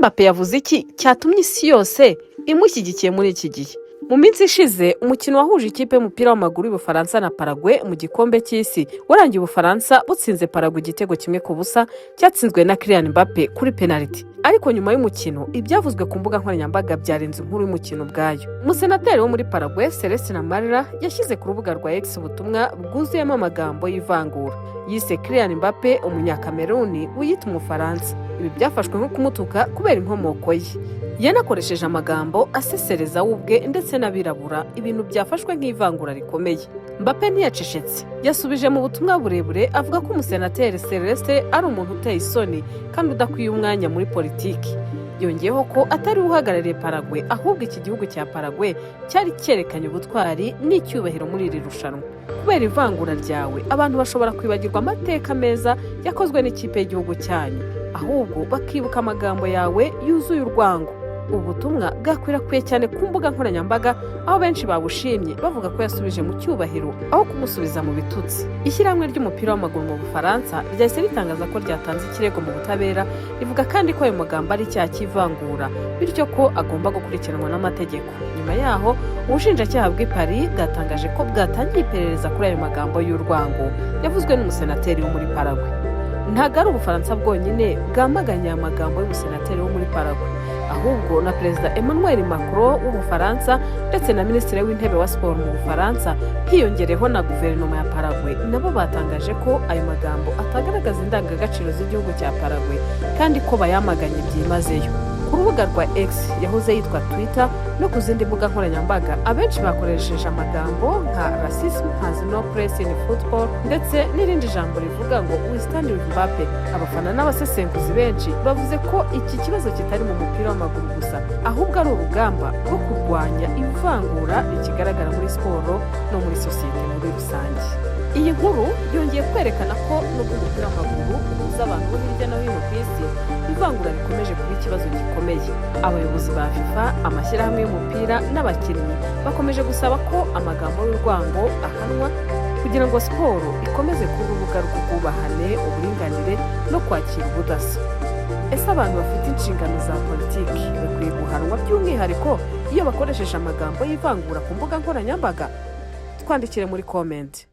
Mbappe yavuze iki cyatumye isi yose imushyigikiye muri iki gihe? Mu minsi ishize umukino wahuje ikipe y'umupira w'amaguru y'Ubufaransa na Paraguay mu gikombe cy'isi warangiye Ubufaransa butsinze Paraguay igitego 1-0 cyatsinzwe na Kylian Mbappe kuri penalty. Ariko nyuma y'umukino ibyavuzwe ku mbuga nkoranyambaga byarenze inkuru y'umukino ubwayo. Umusenateri wo muri Paraguay Celestina Marra yashyize ku rubuga rwa X ubutumwa bwuzuyemo amagambo y'ivangura. Yise Kylian Mbappe umunyakameruni wiyita Umufaransa. Ibi byafashwe nko kumutuka kubera inkomoko ye. Yanakoresheje amagambo asesereza ubwe ndetse n'abirabura, ibintu byafashwe nk'ivangura rikomeye. Mbappe ntiyacecetse, yasubije mu butumwa burebure avuga ko umusenateri Celeste ari umuntu uteye isoni kandi udakwiye umwanya muri politiki. Yongeyeho ko atari uhagarariye Paraguay, ahubwo iki gihugu cya Paraguay cyari cyerekanye ubutwari n'icyubahiro muri iri rushanwa. Kubera ivangura ryawe abantu bashobora kwibagirwa amateka meza yakozwe n'ikipe y'igihugu cyanyu, ahubwo bakibuka amagambo yawe yuzuye urwango. Ubutumwa bwakwirakwiye cyane ku mbuga nkoranyambaga, aho benshi babushimye bavuga ko yasubije mu cyubahiro aho kumusubiza mu bitutsi. Ishyirahamwe ry'umupira w'amaguru mu Bufaransa ryahise ritangaza ko ryatanze ikirego mu butabera, rivuga kandi ko ayo magambo ari icyaha cy'ivangura, bityo ko agomba gukurikiranwa n'amategeko. Nyuma yaho ubushinjacyaha bw'i Paris bwatangaje ko bwatangiye iperereza kuri ayo magambo y'urwango yavuzwe n'umusenateri wo muri Paraguay. Ntabwo ari Ubufaransa bwonyine bwamaganye aya magambo y'umusenateri wo muri Paraguay, ahubwo na Perezida Emmanuel Macron w'Ubufaransa ndetse na Minisitiri w'Intebe wa Siporo mu Bufaransa, hiyongereho na guverinoma ya Paraguay, nabo batangaje ko ayo magambo atagaragaza indangagaciro z'igihugu cya Paraguay kandi ko bayamaganye byimazeyo. Ku rubuga rwa X yahoze yitwa Twitter no ku zindi mbuga nkoranyambaga, abenshi bakoresheje amagambo nka racism has no place in football ndetse n'irindi jambo rivuga ngo we stand with Mbappe. Abafana n'abasesenguzi benshi bavuze ko iki kibazo kitari mu mupira w'amaguru gusa, ahubwo ari urugamba rwo kurwanya ivangura rikigaragara muri siporo no muri sosiyete muri rusange. Iyi nkuru yongeye kwerekana ko nubwo umupira w'amaguru uhuza abantu bo hirya no hino ku isi, ivangura rikomeje kuba ikibazo gikomeye. Abayobozi ba FIFA, amashyirahamwe y'umupira n'abakinnyi bakomeje gusaba ko amagambo y'urwango ahanwa kugira ngo siporo ikomeze kuba urubuga rw'ubwubahane, uburinganire no kwakira ubudasa. Ese abantu bafite inshingano za politiki bakwiye guhanwa by'umwihariko iyo bakoresheje amagambo y'ivangura ku mbuga nkoranyambaga? Twandikire muri comment.